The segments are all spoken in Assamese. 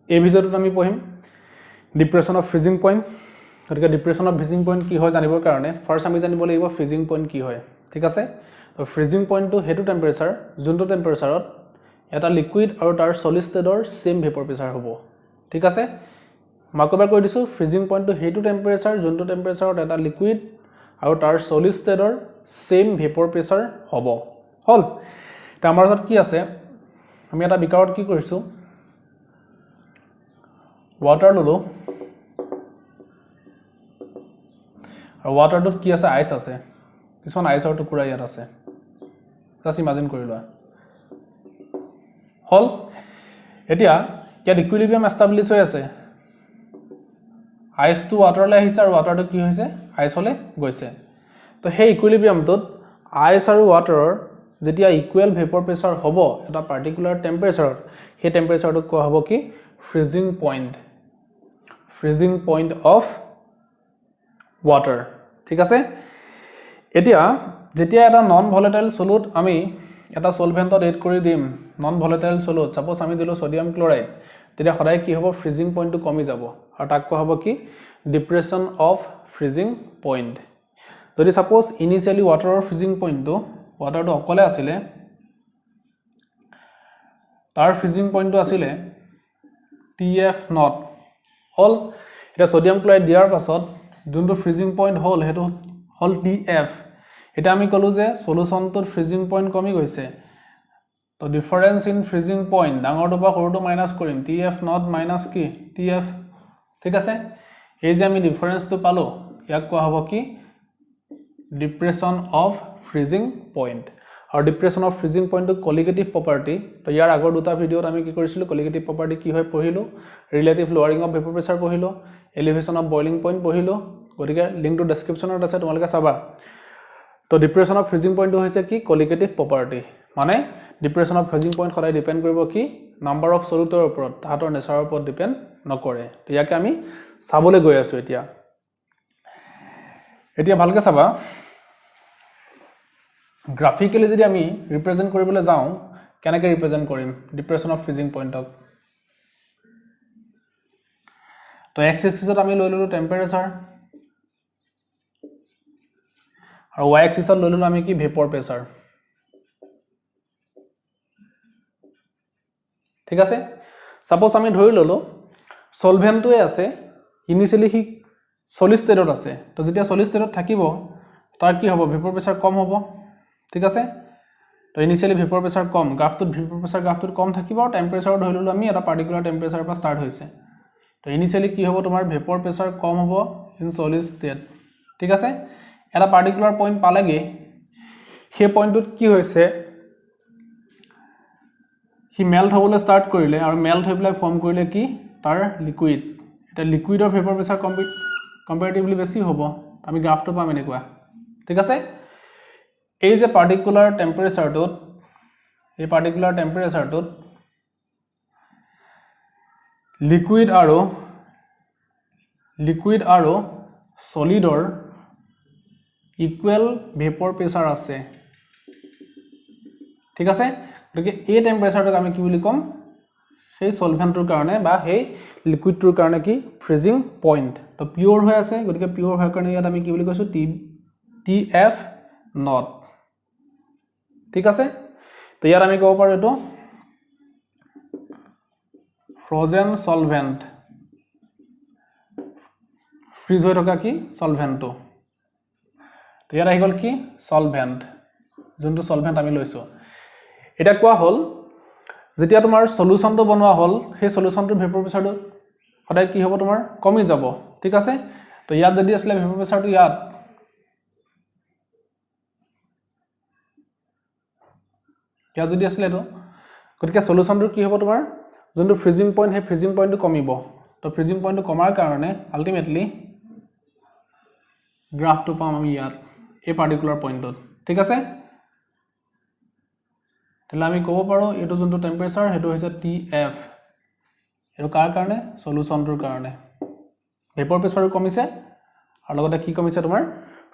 এই ভিডিওটোত আমি পঢ়িম ডিপ্ৰেছন অফ ফ্ৰিজিং পইণ্ট গতিকে ডিপ্ৰেছন অফ ফ্ৰিজিং পইণ্ট কি হয় জানিবৰ কাৰণে ফাৰ্ষ্ট আমি জানিব লাগিব ফ্ৰিজিং পইণ্ট কি হয় ঠিক আছে তো ফ্ৰিজিং পইণ্টটো হেতু টেম্পাৰেচাৰ যোনটো টেম্পাৰেচাৰত এটা লিকুইড আৰু তাৰ সলিড ষ্টেটৰ সেম ভেপৰ প্ৰেছাৰ হ'ব ঠিক আছে মাকবাৰ কৈ দিছো ফ্ৰিজিং পইণ্টটো হেতু টেম্পাৰেচাৰ যোনটো টেম্পাৰেচাৰত এটা লিকুইড আৰু তাৰ সলিড ষ্টেটৰ সেম ভেপৰ প্ৰেছাৰ হ'ব হল তা আমাৰ ওচৰত কি আছে আমি এটা বিকাৰত কি কৰিছো water ললো আৰু waterটোত কি আছে আইস আছে কিছুমান আইসৰ টুকুৰা ইয়াত আছে জাস্ট ইমাজিন কৰি লোৱা হল এতিয়া ইয়াত ইকুইলিব্ৰিয়াম এস্টাবলিশ হৈ আছে আইস টু ওয়াটাৰলৈ আহিছে আৰু ওয়াটাৰটো কি হৈছে আইসলৈ গৈছে তো সেই ইকুইলিব্ৰিয়ামটোত আইস আৰু ওয়াটাৰৰ যেতিয়া ইকুৱেল ভেপৰ প্ৰেছাৰ হ'ব এটা পাৰ্টিকুলাৰ টেম্পাৰেচাৰত সেই টেম্পাৰেচাৰটো কোৱা হ'ব কি ফ্ৰিজিং পইণ্ট অফ ওয়াটাৰ ঠিক আছে এতিয়া যেতিয়া এটা নন ভলেটাইল সলিড আমি এটা সলভেন্টত এড কৰি দিম নন ভলেটাইল সলিড সাপোজ আমি দিলো সোডিয়াম ক্লোৰাইড তেতিয়া সদায় কি হ'ব ফ্ৰিজিং পইণ্টটো কমি যাব আৰু তাক কোৱা হ'ব কি ডিপ্ৰেছন অফ ফ্ৰিজিং পইণ্ট যদি সাপোজ ইনিশিয়ালি ওয়াটাৰৰ ফ্ৰিজিং পইণ্টটো ওয়াটাৰটো অকলে আছিল তাৰ ফ্ৰিজিং পইণ্টটো আছিল TF নট হল এটা সোডিয়াম ক্লোৰাইড দিয়াৰ পাছত যোনটো ফ্ৰিজিং পইণ্ট হল হেতু হল TF এটা আমি কলো যে সলিউশনটোৰ ফ্ৰিজিং পইণ্ট কমি গৈছে তো ডিফাৰেন্স ইন ফ্ৰিজিং পইণ্ট ডাঙৰটো বা সৰুটো মাইনাস কৰিম TF নট মাইনাস কি TF ঠিক আছে এই যে আমি ডিফাৰেন্সটো পালো ইয়াক কোৱা হ'ব কি ডিপ্ৰেছন অফ ফ্ৰিজিং পইণ্ট আৰু ডিপ্ৰেছন অফ ফ্ৰিজিং পইণ্টটো কলিগেটিভ প্ৰপাৰ্টি তো ইয়াৰ আগৰ দুটা ভিডিওত আমি কি কৰিছিলো কলিগেটিভ প্ৰপাৰ্টি কি হয় পঢ়িলো ৰিলেটিভ লোৱাৰিং অফ ভেপৰ প্ৰেছাৰ পঢ়িলো এলিভেশ্যন অফ বইলিং পইণ্ট পঢ়িলো গতিকে লিংকটো ডেসক্ৰিপচনত আছে তোমালোকে চাবা তো ডিপ্ৰেছন অফ ফ্ৰিজিং পইণ্টটো হৈছে কি কলিগেটিভ প্ৰপাৰ্টি মানে ডিপ্ৰেছন অফ ফ্ৰিজিং পইণ্ট সদায় ডিপেন্ড কৰিব কি নাম্বাৰ অফ সলিউটৰ ওপৰত তাহাতৰ নেচাৰৰ ওপৰত ডিপেন্ড নকৰে তো ইয়াকে আমি চাবলৈ গৈ আছো এতিয়া ভালকে চাবা গ্ৰাফিক্যালি যদি আমি ৰিপ্ৰেজেন্ট কৰিবলৈ যাওঁ কেনেকৈ ৰিপ্ৰেজেন্ট কৰিম ডিপ্ৰেছন অফ ফ্ৰিজিং পইণ্টক তো x এক্সিছত আমি লৈ ললো টেম্পাৰেচাৰ আৰু y এক্সিছত লৈ ললো আমি কি ভেপৰ প্ৰেছাৰ ঠিক আছে সাপোজ আমি ধৰি ললো সলভেন্টটোৱে আছে ইনিশিয়ালি হি সলিড ষ্টেটত আছে তো যেতিয়া সলিড ষ্টেটত থাকিব তাৰ কি হ'ব ভেপৰ প্ৰেছাৰ কম হ'ব ঠিক আছে তো ইনিশিয়ালি ভেপৰ প্ৰেছাৰ কম গ্ৰাফটোত ভেপৰ প্ৰেছাৰ গ্ৰাফটোত কম থাকিব আৰু টেম্পাৰেচাৰ ধৰি ললো আমি এটা পাৰ্টিকুলাৰ টেম্পাৰেচাৰৰ পৰা ষ্টাৰ্ট হৈছে তো ইনিশিয়ালি কি হ'ব তোমাৰ ভেপৰ প্ৰেছাৰ কম হ'ব ইন সলিড ষ্টেট ঠিক আছে এটা পাৰ্টিকুলাৰ পইণ্ট পালেগে সেই পইণ্টটোত কি হৈছে হি মেল্ট হ'বলৈ ষ্টাৰ্ট কৰিলে আৰু মেল্ট হৈ পেলাই ফৰ্ম কৰিলে কি তাৰ লিকুইড এটা লিকুইডৰ ভেপৰ প্ৰেছাৰ কম্পাৰেটিভলি বেছি হ'ব আমি গ্ৰাফটো পাম এনেকুৱা ঠিক আছে এই যে পাৰ্টিকুলাৰ টেম্পাৰেচাৰটোত এই পাৰ্টিকুলাৰ টেম্পাৰেচাৰটোত লিকুইড আৰু সলিডৰ ইকুৱেল ভেপৰ প্ৰেছাৰ আছে ঠিক আছে গতিকে এই টেম্পাৰেচাৰটোক আমি কি বুলি কম সেই সলভেন্টৰ কাৰণে বা সেই লিকুইডটোৰ কাৰণে কি ফ্ৰিজিং পইণ্ট তো পিওৰ হৈ আছে গতিকে পিওৰ হোৱাৰ কাৰণে ইয়াত আমি কি বুলি কৈছো TF নট ঠিক আছে তো ইয়াত আমি ক'ব পাৰো এটো ফ্ৰোজেন সলভেন্ট ফ্ৰিজ হৈ থকা কি সলভেন্টটো তো ইয়াত আহি গল কি সলভেন্ট যোনটো সলভেন্ট আমি লৈছো এটা কোৱা হল যেতিয়া তোমাৰ সলিউশনটো বনোৱা হল সেই সলিউশনটোৰ ভেপৰ প্ৰেছাৰটো সদায় কি হ'ব তোমাৰ কমি যাব ঠিক আছে তো ইয়াত যদি আসলে ভেপৰ প্ৰেছাৰটো ইয়াত যদি আসলে তো গতিকে সলিউশনটো কি হ'ব তোমাৰ যোনটো ফ্ৰিজিং পইণ্ট সেই ফ্ৰিজিং পইণ্টটো কমিব তো ফ্ৰিজিং পইণ্টটো কমাৰ কাৰণে আলটিমেটলি গ্ৰাফটো পাম আমি ইয়াত এই পাৰ্টিকুলাৰ পইণ্টত ঠিক আছে তেলে আমি ক'ব পাৰো এটো যোনটো টেম্পাৰেচাৰ হেতু হৈছে TF এটো কাৰ কাৰণে সলিউশনটোৰ কাৰণে ভেপৰ প্ৰেছাৰ কমিছে আৰু লগতে কি কমিছে তোমাৰ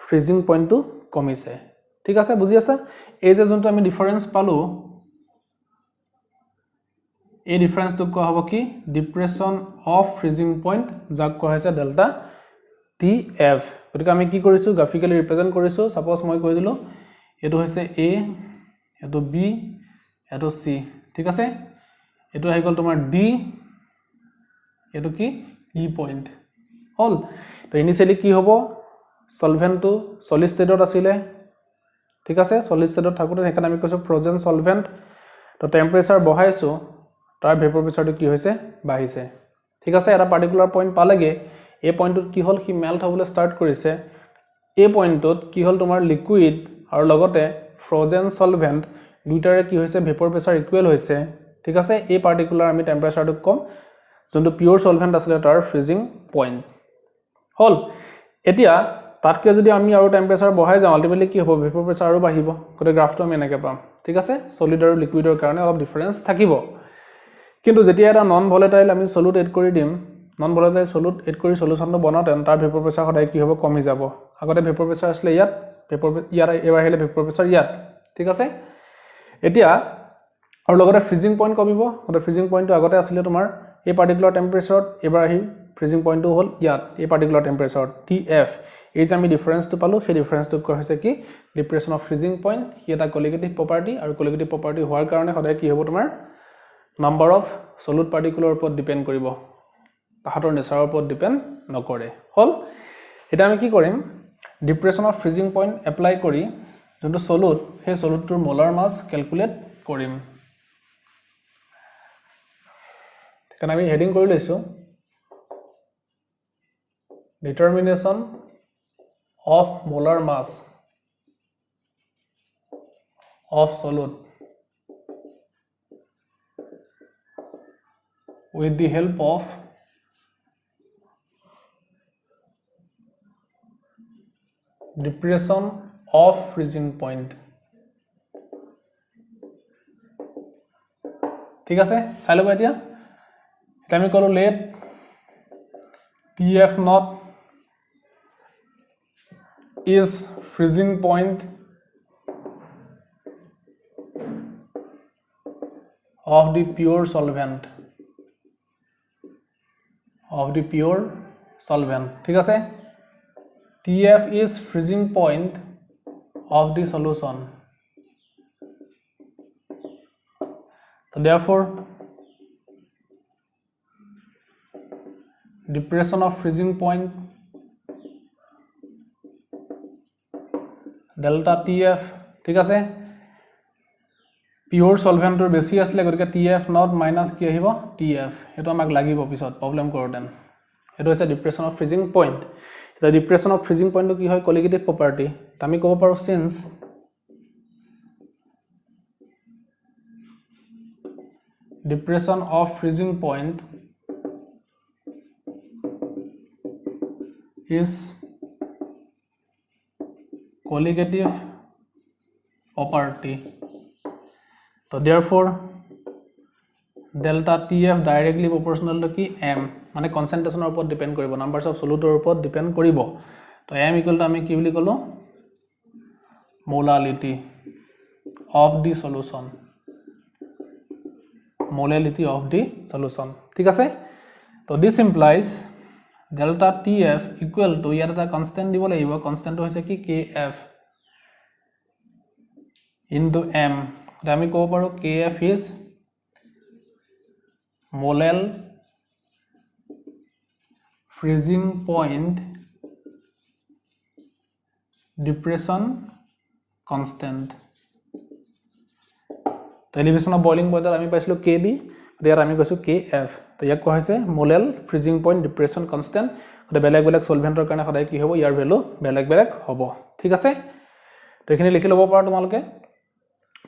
ফ্ৰিজিং পইণ্টটো কমিছে ঠিক আছে বুজি আছে এই যে যোনটো আমি ডিফাৰেন্স পালো এই ডিফাৰেন্সটো কোৱা হ'ব কি ডিপ্ৰেছন অফ ফ্ৰিজিং পইণ্ট যাক কোৱা হৈছে ডেল্টা TF গতিকে আমি কি কৰিছো গ্ৰাফিক্যালি ৰিপ্ৰেজেন্ট কৰিছো সাপোজ মই কৈ দিলো এটো হৈছে A এটো B এটো C ঠিক আছে এটো হৈ গল তোমাৰ D এটো কি E পইণ্ট হল তো ইনিশিয়ালি কি হ'ব সলভেন্ট টু সলিড স্টেটত আছিলে ঠিক আছে সলিড স্টেটত থাকুতে এখানে আমি কৈছো ফ্ৰোজেন সলভেন্ট তো টেম্পাৰেচাৰ বহাইছো তাৰ ভেপৰ প্ৰেছাৰটো কি হৈছে বাঢ়িছে ঠিক আছে এটা পাৰ্টিকুলাৰ পইণ্ট পালেগে এই পইণ্টত কি হল কি মেল্ট হ'বলৈ ষ্টাৰ্ট কৰিছে এই পইণ্টত কি হল তোমাৰ লিকুইড আৰু লগতে ফ্ৰোজেন সলভেন্ট দুইটাৰে কি হৈছে ভেপৰ প্ৰেছাৰ ইকুৱেল হৈছে ঠিক আছে এই পাৰ্টিকুলাৰ আমি টেম্পাৰেচাৰটো কম যোনটো পিওৰ সলভেন্ট আছিল তাৰ ফ্ৰিজিং পইণ্ট হল এতিয়া তাতকে যদি আমি আৰু টেম্পাৰেচাৰ বঢ়াই যাওঁ আলটিমেটলি কি হ'ব ভেপৰ প্ৰেছাৰ আৰু বাঢ়িব গতে গ্ৰাফটো আমি এনেকৈ পাম ঠিক আছে সলিড আৰু লিকুইডৰ কাৰণে অলপ ডিফাৰেন্স থাকিব কিন্তু যেতিয়া এটা নন ভলেটাইল আমি সলিড এড কৰি দিম নন ভলেটাইল সলিড এড কৰি সলিউশনটো বনাওঁতে তাৰ ভেপৰ প্ৰেছাৰ সদায় কি হ'ব কমি যাব আগতে ভেপৰ প্ৰেছাৰ আছিল ইয়াত ভেপৰ ইয়াৰ এবাৰ আহিলে ভেপৰ প্ৰেছাৰ ইয়াত ঠিক আছে এতিয়া আৰু লগতে ফ্ৰিজিং পইণ্ট কমিব গতে ফ্ৰিজিং পইণ্টটো আগতে আছিল তোমাৰ এই পাৰ্টিকুলাৰ টেম্পাৰেচাৰত এবাৰ আহি ফ্ৰিজিং পইণ্টটো হ'ল ইয়াত এই পাৰ্টিকুলাৰ টেম্পাৰেচাৰত TF এই যে আমি ডিফাৰেন্সটো পালো সেই ডিফাৰেন্সটো কোৱা হৈছে কি ডিপ্ৰেছন অফ ফ্ৰিজিং পইণ্ট হি এটা কলিগেটিভ প্ৰপাৰ্টি আৰু কলিগেটিভ প্ৰপাৰ্টি হোৱাৰ কাৰণে সদায় কি হ'ব তোমাৰ নাম্বাৰ অফ সলিড পাৰ্টিকুলাৰ ওপৰত ডিপেন্ড কৰিব তাহাতৰ নেচাৰৰ ওপৰত ডিপেন্ড নকৰে হল এটা আমি কি কৰিম depression of freezing point apply কৰি যোনটো সলিড সেই সলিডটোৰ মোলাৰ মাছ ক্যালকুলেট কৰিম কাৰণ আমি হেডিং কৰি লৈছো determination of molar mass of solid with the help of depression of freezing point ঠিক আছে চাই লব এতিয়া আমি কলো let TF not is freezing point of the pure solvent ঠিক আছে TF is freezing point of the solution so therefore depression of freezing point delta TF ঠিক আছে পিওর সলভেন্টৰ বেছি আসলে গতিকে TF নট মাইনাস কি আহিব TF এটো আমাক লাগিব পিছত প্ৰবলেম কৰোতেন এটো হৈছে ডিপ্ৰেছন অফ ফ্ৰিজিং পইণ্ট এটা ডিপ্ৰেছন অফ ফ্ৰিজিং পইণ্টটো কি হয় কলিগেটিভ প্ৰপাৰ্টি আমি ক'ব পাৰো since depression of freezing point is colligative property so therefore delta TF directly proportional to ki m মানে concentration উপৰত ডিপেন্ড কৰিব নাম্বাৰস অফ সলিডৰ উপৰত ডিপেন্ড কৰিব তো m ইকুৱেল টু আমি কি বুলি কলো molality of the solution ঠিক আছে তো this implies delta TF equal to ইয়াত এটা কনস্ট্যান্ট দিব লাগিব কনস্ট্যান্টটো হৈছে কি KF into m আমি ক'ব পাৰো KF is molal freezing point depression constant তো এলিভেশন অফ বয়লিং পইণ্টত আমি পাইছিলো KB ইয়াত আমি কৈছো KF তো ইয়াক কোৱা হৈছে মোলাল ফ্ৰিজিং পইণ্ট ডিপ্ৰেছন কনস্ট্যান্ট তো বেলেগ বেলেগ সলভেন্টৰ কাৰণে সদায় কি হ'ব ইয়াৰ ভ্যালু বেলেগ বেলেগ হ'ব ঠিক আছে তো এখিনি লিখি ল'ব পাৰা তোমালোকে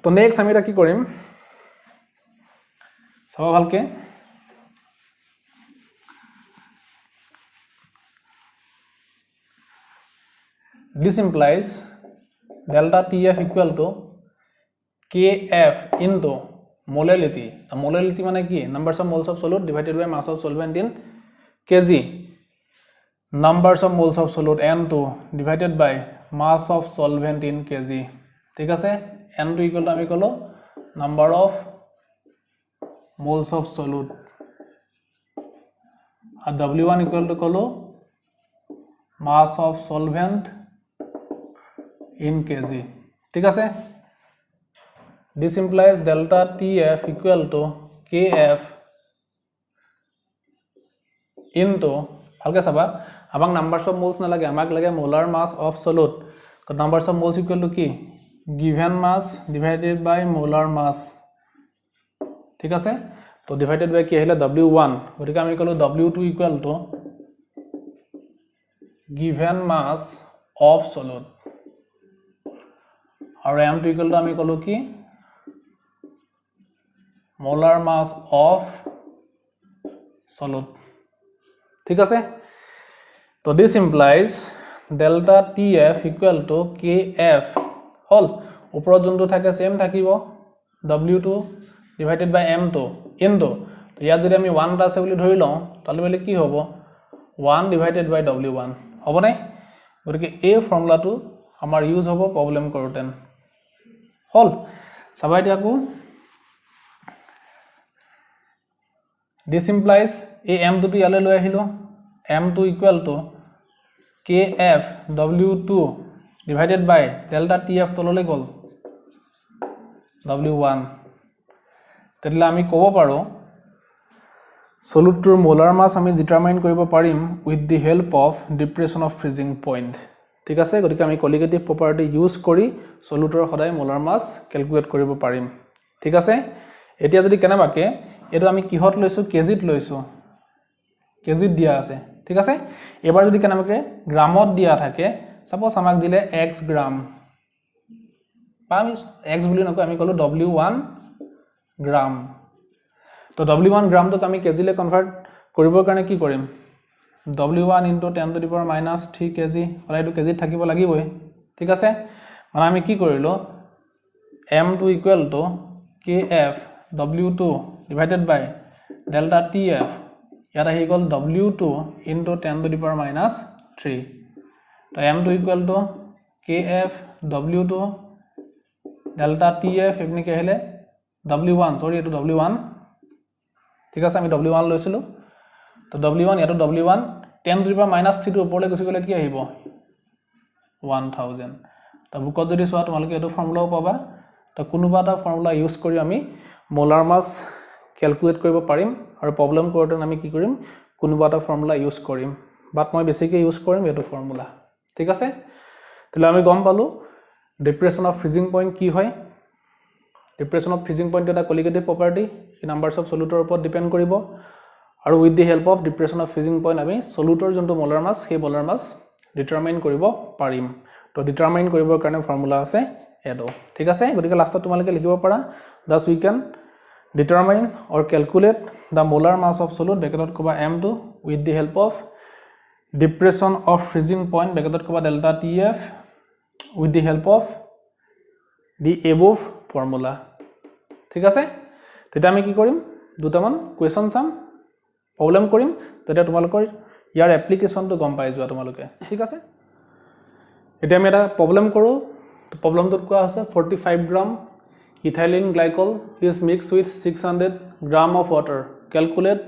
তো নেক্সট আমি এটা কি কৰিম চাবা ভালকে this implies delta TF equal to KF into molality the molality মানে কি numbers of moles of solid divided by mass of solvent in kg numbers of moles of solid n2 divided by mass of solvent in kg ঠিক আছে n2 equal to আমি কলো number of moles of solute and W1 equal to kolo mass of solvent in kg ঠিক আছে this implies delta TF equal to KF into ভালকে চাবা আমাক numbers of moles না লাগে আমাক লাগে molar mass of solute তো numbers of moles equal to কি given mass divided by molar mass ঠিক আছে তো divided by কি আহিলে W1 গতিকে আমি কলো W2 equal to given mass of solute और M2 equal to আমি কলো কি molar mass of solute ঠিক আছে তো this implies delta TF equal to KF হল ওপৰত যোনটো থাকে সেম থাকিব W2 divided by M2 into তো ইয়াত যদি আমি 1 আছে বুলি ধৰি লওঁ তাহলে বলে কি হ'ব 1 divided by W1 হ'ব নাই গতিকে এই ফৰ্মুলাটো আমাৰ ইউজ হ'ব প্ৰবলেম কৰোতেন হল সবাই দিয়াকো this implies a M2 টো ইয়ালে লৈ আহিলো M2 equal to KF W2 divided by delta TF তললে গল W1 তেতলা আমি কব পাৰো সলিউটৰ মোলাৰ মাস আমি ডিটাৰমাইন কৰিব পাৰিম with the help of depression of freezing point ঠিক আছে গতিকে আমি কলিগেটিভ প্ৰপাৰ্টি ইউজ কৰি সলিউটৰ সদায় মোলাৰ মাস ক্যালকুলেট কৰিব পাৰিম ঠিক আছে এতিয়া যদি কেনেবাকে এটো আমি কিহত লৈছো কেজিত লৈছো কেজিত দিয়া আছে ঠিক আছে এবাৰ যদি কেনেবাকে গ্ৰামত দিয়া থাকে সাপোজ আমাক দিলে x গ্ৰাম পাম x বুলি নকয় আমি কলো w1 গ্ৰাম তো w1 গ্ৰাম তো আমি কেজিলে কনভাৰ্ট কৰিবৰ কাৰণে কি কৰিম w1 * 10 to the power -3 kg হলাইটো কেজিত থাকিব লাগিবই ঠিক আছে মানে আমি কি কৰিলো m2 equal to kf w2 divided by delta tf ইয়াত আহি গল w2 * 10 to the power -3 তো m2 equal to kf w2 delta tf এপনি কি আহিলে w1 সরি এটো w1 ঠিক আছে আমি w1 লৈছিলো তো w1 ইয়াটো w1 10 to the power -3 টো ওপৰলে গুছি গলে কি আহিব 1000 তো বুকত যদি সোৱা তোমালোকে এটো ফৰ্মুলাও পাবা তো কোনোবা এটা ফৰ্মুলা ইউজ কৰি আমি মোলাৰ মাস ক্যালকুলেট কৰিব পাৰিম আৰু প্ৰবলেম কৰোতে আমি কি কৰিম কোনোবা এটা ফৰ্মুলা ইউজ কৰিম বাট মই বেছিকৈ ইউজ কৰিম এটো ফৰ্মুলা ঠিক আছে তেলে আমি গম পালো ডিপ্ৰেছন অফ ফ্ৰিজিং পইণ্ট কি হয় ডিপ্ৰেছন অফ ফ্ৰিজিং পইণ্ট এটা কলিগেটিভ প্ৰপাৰ্টি এই নাম্বাৰছ অফ সলিউটৰ ওপৰত ডিপেন্ড কৰিব আৰু with the help of depression of freezing point আমি সলিউটৰ যোনটো মোলাৰ মাস সেই মোলাৰ মাস ডিটাৰমাইন কৰিব পাৰিম তো ডিটাৰমাইন কৰিবৰ কাৰণে ফৰ্মুলা আছে এটো ঠিক আছে গতিকে লাষ্টত তোমালোকে লিখিব পাৰা thus we can determine or calculate the molar mass of solute bracket koba m2 with the help of depression of freezing point bracket koba delta tf with the help of the above formula ঠিক আছে তেটা আমি কি কৰিম দুটামান কোৱেশ্চন চাম প্ৰবলেম কৰিম তেটা তোমালোকৰ ইয়াৰ এপ্লিকেশনটো গম পাই যোৱা তোমালোকে ঠিক আছে এটা আমি এটা প্ৰবলেম কৰো তো প্ৰবলেমটো কোৱা আছে 45 গ্ৰাম ethylene glycol is mixed with 600 gram of water calculate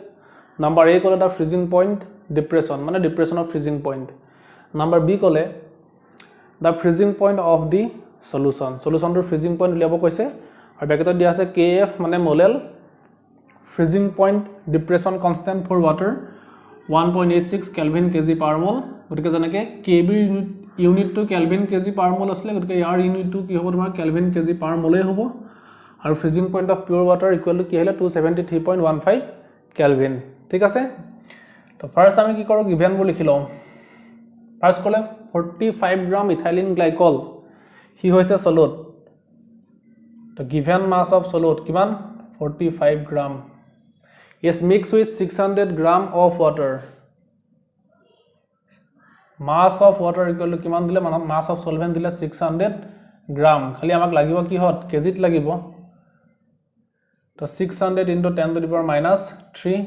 number a kole the freezing point depression mane depression of freezing point number b kole the freezing point of the solution to freezing point uliabo koise aru bracket dia ase kf mane molal freezing point depression constant for water 1.86 kelvin kg per mole gotike janake kb unit to kelvin kg per mole asle gotike yar unit to ki hobo tomar kelvin kg per mole hobo আৰু freezing point of pure water equal to কি হলে 273.15 kelvin ঠিক আছে তো ফার্স্ট আমি কি করব গিভেন বলি লিখিলো ফার্স্ট কলে 45 গ্রাম ইথাইলিন গ্লাইকল হি হৈছে সলিউট তো গিভেন মাস অফ সলিউট কিমান 45 গ্রাম is mixed with 600 gram of water mass of water equal to কিমান দিলে মানে mass of solvent দিলে 600 গ্রাম খালি আমাক লাগিব কি হত কেজিত লাগিব तो 600 into 10 to the power -3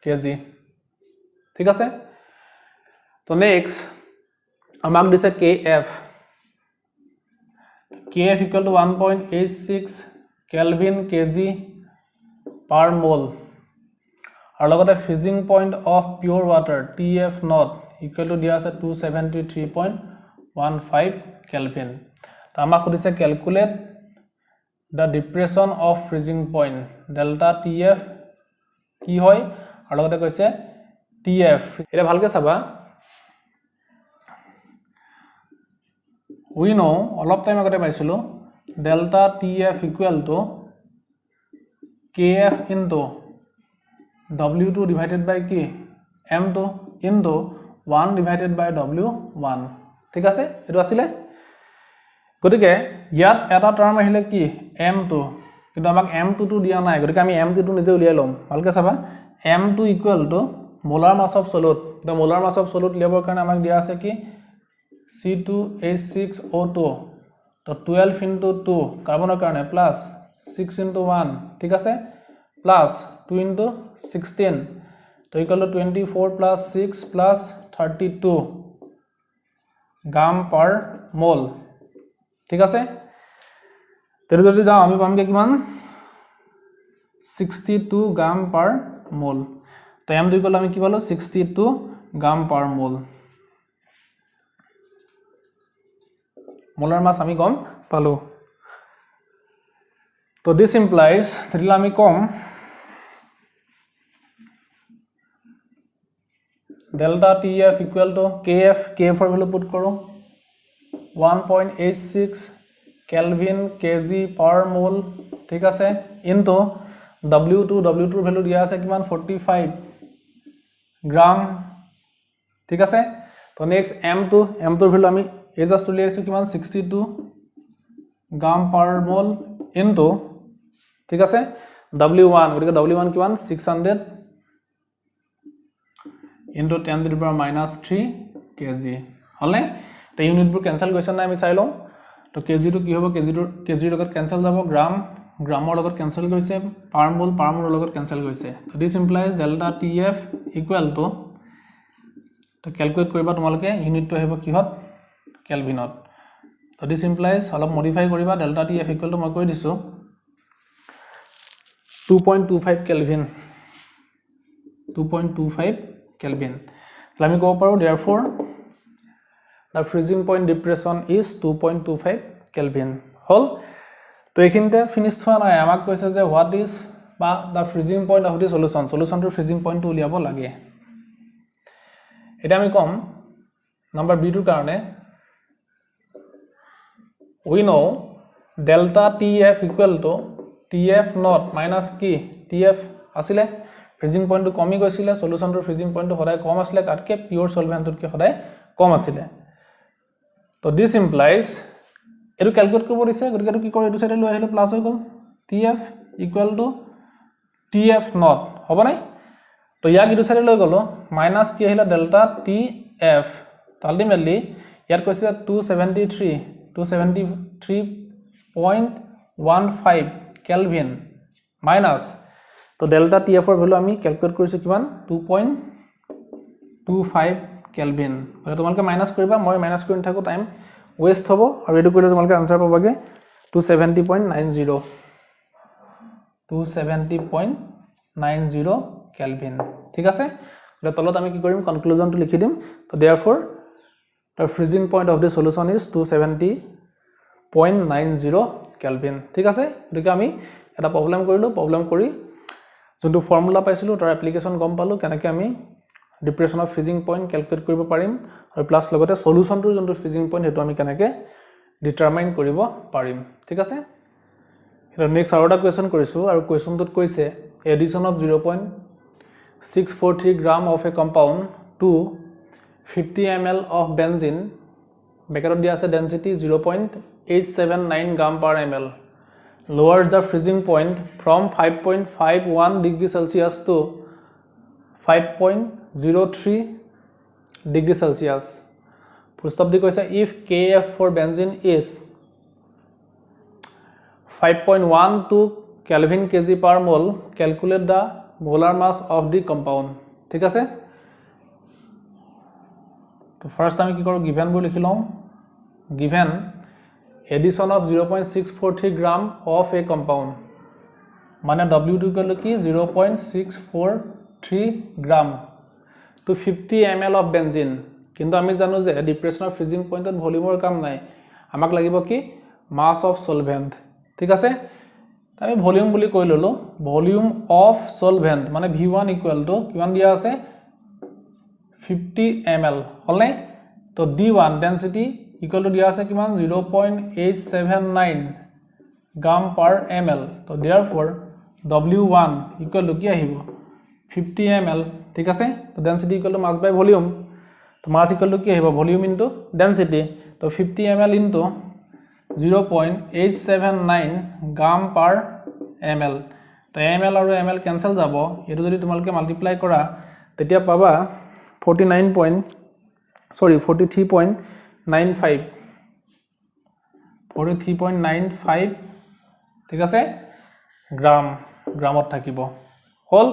kg ঠিক আছে তো নেক্সট আমাক দিছে kf equal to 1.86 kelvin kg per mole আৰু লগতে freezing point of pure water TF not equal to দিয়া আছে 273.15 কেলভিন তো আমাক সুধিছে calculate the depression of freezing point delta TF কি হয় আৰু লগতে কৈছে TF এটা ভালকে চাবা we know অলপ টাইম আগতে পাইছিলো delta TF equal to KF into W2 divided by কি M2 into 1 divided by W1 ঠিক আছে এটো আছিল গতিকে ইয়াত এটা টার্ম আহিলে কি m2 কিন্তু আমাক m2 টো দিয়া নাই গতিকে আমি m2 টো নিজে উলিয়াই লম ভালকে চাবা m2 equal to molar mass of solid the molar mass of solid লিয়াবৰ কাৰণে আমাক দিয়া আছে কি C2H6O2 তো 12 into 2 কাৰ্বনৰ কাৰণে প্লাস 6 into 1 ঠিক আছে প্লাস 2 into 16 তো equal to 24 plus 6 plus 32 gram per mol ঠিক আছে তেরে যদি যাও আমি পামগে কিমান 62 গ্রাম per mol তো m দুই কল আমি কি পালো 62 গ্রাম per mol মোলার মাস আমি কম পালো তো দিস ইমপ্লাইজ তেলে আমি কম delta TF equal to KF KF for value put karo 1.86 Kelvin kg per mole ঠিক আছে into W2 value দিয়া আছে কিমান 45 গ্রাম ঠিক আছে তো নেক্সট M2 value আমি এই জাস্ট উলিয়াই আছো কিমান 62 গ্রাম per mole into ঠিক আছে W1 গতিকে W1 কিমান 600 into 10 to the power minus 3 kg হলে তো ইউনিট বুক ক্যান্সেল কোয়েশ্চন নাই আমি চাই লম তো kg to কি হ'ব kg লগত ক্যান্সেল যাব গ্ৰামৰ লগত ক্যান্সেল গৈছে পাৰ মোল লগত ক্যান্সেল গৈছে তো this implies delta TF equal to তো ক্যালকুলেট কৰিবা তোমালোকে ইউনিট to আহিব কিহত কেলভিনত তো দিস ইমপ্লাইজ অলপ মডিফাই কৰিবা ডেল্টা TF ইকুৱেল টু মই কৈ দিছো 2.25 kelvin 2.25 Kelvin. Let me go over. Therefore, the freezing point depression is 2.25 Kelvin. Whole. So, here finished. I am going to what is the freezing point of the solution. Solution to freezing point to liabo lage. It am come number B2 karne. We know delta TF equal to TF naught minus key TF asile. Freezing point কমি গৈছিল সলিউশনটোৰ ফ্ৰিজিং পয়েন্ট সদায় কম আছিল কাটকে পিওৰ সলভেন্টতকে সদায় কম আছিল তো দিস ইমপ্লাইজ এটো ক্যালকুলেট কৰিব দিছে গতিকে এটো কি কৰে এটো সাইডে লৈ আহিলে প্লাস হৈ গল TF equal to TF not হ'ব নাই তো ইয়াক এটো সাইডে লৈ গল মাইনাস কি আহিলা ডেল্টা TF আলটিমেটলি ইয়াত কৈছে 273.15 কেলভিন মাইনাস তো ডেল্টা TF এর ভ্যালু আমি ক্যালকুলেট কৰিছো কিমান 2.25 কেলভিন মানে তোমালকে মাইনাস কৰিবা মই মাইনাস কৰি থাকো টাইম ওয়েস্ট হ'ব আৰু এটো কৰিলে তোমালকে আনসার পাবাগে 270.90 কেলভিন ঠিক আছে এটা তলত আমি কি কৰিম কনক্লুজনটো লিখি দিম তো therefore the freezing point of the solution is 270.90 kelvin ঠিক আছে গতিকে আমি এটা প্ৰবলেম কৰিলো প্ৰবলেম কৰি যোনটো ফৰ্মুলা পাইছিলো তাৰ এপ্লিকেশন গম পালো কেনেকৈ আমি depression of freezing point calculate কৰিব পাৰিম আৰু প্লাস লগতে সলিউশনটো যোনটো ফ্ৰিজিং পইণ্ট হেতু আমি কেনেকৈ ডিটাৰমাইন কৰিব পাৰিম ঠিক আছে এটা নেক্সট আৰু এটা কোৱেশ্চন কৰিছো আৰু কোৱেশ্চনটোত কৈছে addition of 0.643 gram of a compound to 50 ml of benzene ব্যাকেটত দিয়া আছে density 0.879 gram per ml lowers the freezing point from 5.51 degree Celsius to 5.03 degree Celsius. Prustap di koisa if KF for benzene is 5.12 Kelvin kg per mole, calculate the molar mass of the compound. ঠিক আছে তো ফার্স্ট আমি কি করব given বলি লিখিলাম given addition of 0.643 gram of a compound মানে W2 ইকুৱেল টু কি 0.643 গ্ৰাম টু 50 ml অফ বেনজিন কিন্তু আমি জানো যে ডিপ্ৰেছনৰ ফ্ৰিজিং পইণ্টত ভলিউমৰ কাম নাই আমাক লাগিব কি মাছ অফ সলভেন্ট ঠিক আছে আমি ভলিউম বুলি কৈ ললো ভলিউম অফ সলভেন্ট মানে V1 ইকুৱেল টু কিমান দিয়া আছে 50 ml হলনে তো D1 ডেন্সিটি ইকুৱেল টু দিয়া আছে কিমান 0.879 গ্ৰাম পাৰ ml তো therefore W1 ইকুৱেল টু কি আহিব 50 ml ঠিক আছে তো density equal to mass by volume তো মাছ ইকুৱেল টু কি আহিব ভলিউম ইনটু ডেন্সিটি তো 50 ml into 0.879 gram per ml তো ml আৰু ml কেনসেল যাব এটো যদি তোমালকে মাল্টিপ্লাই কৰা তেতিয়া পাবা 43.95 ঠিক আছে গ্ৰামত থাকিব হল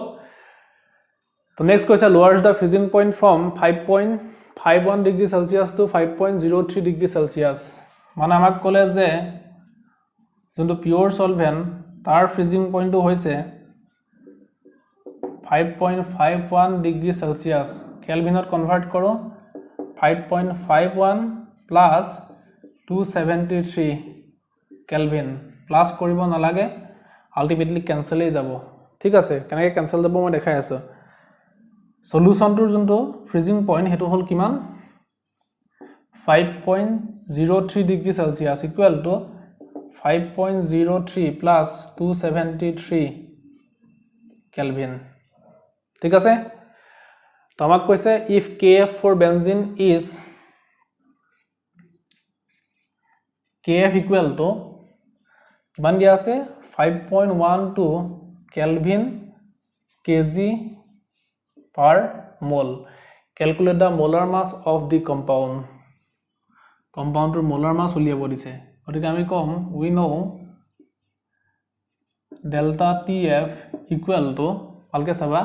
তো নেক্সট কৈছে lowers the freezing point from 5.51 degree Celsius to 5.03 degree Celsius মানে আমাক ক'লে যে যোনটো পিওৰ সলভেন্ট তাৰ ফ্ৰিজিং পইণ্টটো হৈছে 5.51 ডিগ্ৰী সেলসিয়াস কেলভিনত কনভাৰ্ট কৰো 5.51 প্লাস 273 কেলভিন প্লাস কৰিব নালাগে আলটিমেটলি ক্যান্সেলই যাব ঠিক আছে কেনেকৈ ক্যান্সেল যাব মই দেখাই আছো সলিউশনটোৰ যোনটো ফ্ৰিজিং পইণ্ট হেতু হল কিমান 5.03 degree Celsius equal to 5.03 plus 273 kelvin ঠিক আছে তো আমাক কৈছে if kf for benzene is kf equal to কিমান দিয়া আছে 5.12 kelvin kg per mole calculate the molar mass of the compound compoundৰ molar mass উলিয়াব দিছে গতিকে আমি কম we know delta tf equal to ভালকে চাবা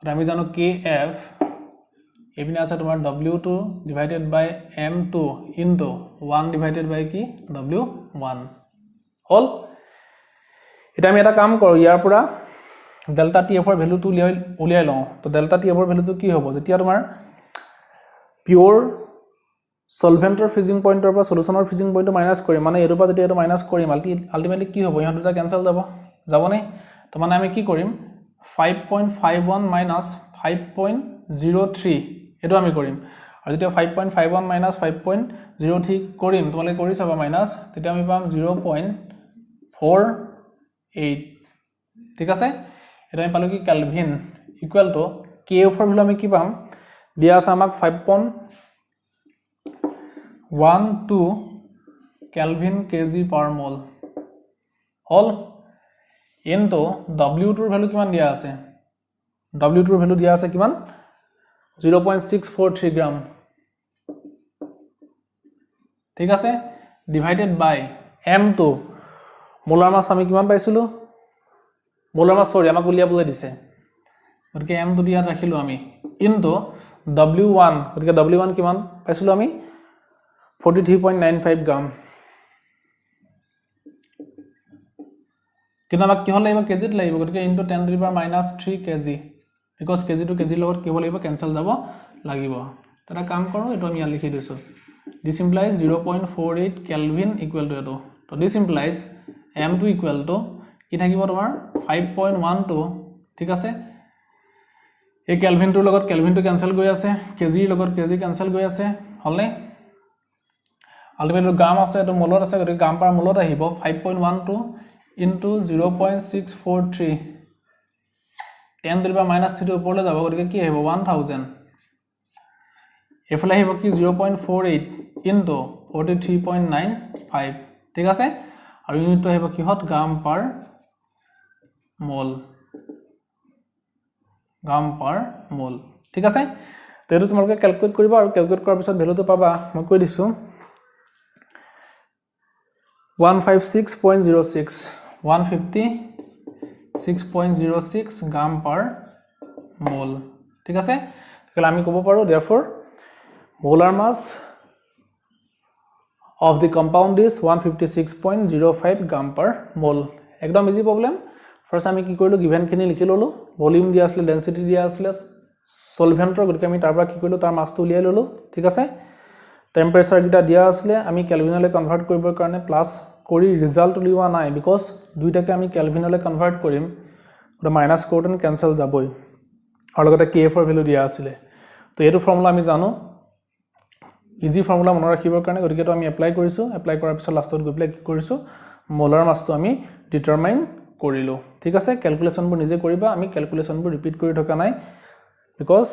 আমি জানো kf এবিনে আছে তোমাৰ w2 divided by m2 into 1 divided by কি w1 হল এটা আমি এটা কাম কৰো ইয়াৰ পৰা delta tf এৰ ভ্যালুটো উলিয়াই লও তো delta tf এৰ ভ্যালুটো কি হ'ব যেতিয়া তোমাৰ পিওৰ সলভেন্টৰ ফ্ৰিজিং পইণ্টৰ পৰা সলিউশনৰ ফ্ৰিজিং পইণ্টটো মাইনাস কৰিম মানে এৰ পৰা যেতিয়া এটো মাইনাস কৰিম আলটিমেটলি কি হ'ব ইহত দুটা ক্যান্সেল যাব নে তো মানে আমি কি কৰিম 5.51 minus 5.03 এটো আমি কৰিম আৰু যেতিয়া 5.51 minus 5.03 কৰিম তোমালে কৰি চাবা মাইনাস তেতিয়া আমি পাম 0.48 ঠিক আছে এটা আমি পালো কি কেলভিন ইকুৱেল টু kf এর ভ্যালু আমি কি পাম দিয়া আছে আমাক 5.12 কেলভিন কেজি পার মোল হল ইনটু w2 এর ভ্যালু কিমান দিয়া আছে w2 এর ভ্যালু দিয়া আছে কিমান 0.643 গ্রাম ঠিক আছে ডিভাইডেড বাই m2 মোলার মাস আমি কিমান পাইছিলো মোলার মাস সরি আমাক উলিয়াবলৈ দিছে গতিকে m2 দিয়া ৰাখিলো আমি ইনটু w1 গতিকে w1 কিমান পাইছিলো আমি 43.95 গ্রাম কিন্তু আমাক কিহল লাগিব কেজিত লাগিব গতিকে into 10 to the power -3 KG because KG to KG লগত কেৱল লাগিব কেনসেল যাব লাগিব এটা কাম কৰো এটো আমি লিখি দিছো this implies 0.48 kelvin equal to এটো তো this implies m2 equal to কি থাকিব তোমাৰ 5.12 ঠিক আছে এই কেলভিন টুৰ লগত কেলভিন টু ক্যান্সেল গৈ আছে কেজি লগত কেজি ক্যান্সেল গৈ আছে হলনে আলটিমেটলি গ্রাম আছে এটো মোলত আছে গতিকে গ্রাম পার মোলত আহিব 5.12 into 0.643 10 to the power minus 3 ওপৰলে যাব গতিকে কি আহিব 1000 এফালে আহিব কি 0.48 into 43.95 ঠিক আছে আৰু ইউনিটটো আহিব কি হত গ্ৰাম পাৰ মোল ঠিক আছে তো এটো তোমালোকে ক্যালকুলেট কৰিবা আৰু ক্যালকুলেট কৰাৰ পিছত ভ্যালুটো পাবা মই কৈ দিছো 156.06 গ্ৰাম পাৰ মোল ঠিক আছে তাহলে আমি কব পাৰো therefore molar mass of the compound is 156.05 gram per mole একদম ইজি প্রবলেম ফাৰ্ষ্ট আমি কি কৰিলোঁ গিভেনখিনি লিখি ল'লোঁ ভলিউম দিয়া আছিলে ডেনচিটি দিয়া আছিলে সলভেণ্টৰ গতিকে আমি তাৰ পৰা কি কৰিলোঁ তাৰ মাছটো উলিয়াই ল'লোঁ ঠিক আছে টেম্পাৰেচাৰ কিটা দিয়া আছিলে আমি কেলভিনলৈ কনভাৰ্ট কৰিবৰ কাৰণে প্লাছ কৰি ৰিজাল্ট উলিওৱা নাই বিকজ দুইটাকে আমি কেলভিনলৈ কনভাৰ্ট কৰিম গতিকে মাইনাছ কৰোঁতে কেনচেল যাবই আৰু লগতে KF ৰ ভ্যালু দিয়া আছিলে তো এইটো ফৰ্মুলা আমি জানো ইজি ফৰ্মুলা মনত ৰাখিবৰ কাৰণে গতিকে তো আমি এপ্লাই কৰিছোঁ এপ্লাই কৰাৰ পিছত লাষ্টত গৈ পেলাই কি কৰিছোঁ মোলাৰ মাছটো আমি ডিটাৰমাইন কৰিলোঁ ঠিক আছে ক্যালকুলেশনবোৰ নিজে কৰিবা আমি ক্যালকুলেশনবোৰ ৰিপিট কৰি থকা নাই বিকজ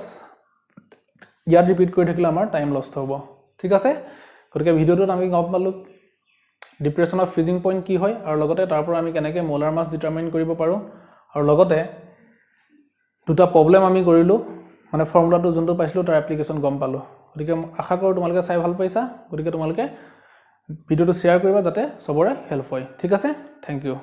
ইয়াত ৰিপিট কৰি থাকিলে আমাৰ টাইম লষ্ট হ'ব ঠিক আছে গতিকে ভিডিওটোত আমি গম পালোঁ ডিপ্ৰেছন অফ ফ্ৰিজিং পইণ্ট কি হয় আৰু লগতে তাৰ পৰা আমি কেনেকৈ মোলাৰ মাছ ডিটাৰমাইন কৰিব পাৰোঁ আৰু লগতে দুটা প্ৰবলেম আমি কৰিলোঁ মানে ফৰ্মুলাটো যোনটো পাইছিলোঁ তাৰ এপ্লিকেশ্যন গম পালোঁ গতিকে আশা কৰোঁ তোমালোকে চাই ভাল পাইছা গতিকে তোমালোকে ভিডিওটো শ্বেয়াৰ কৰিবা যাতে সবৰে হেল্প হয় ঠিক আছে থ্যাংক ইউ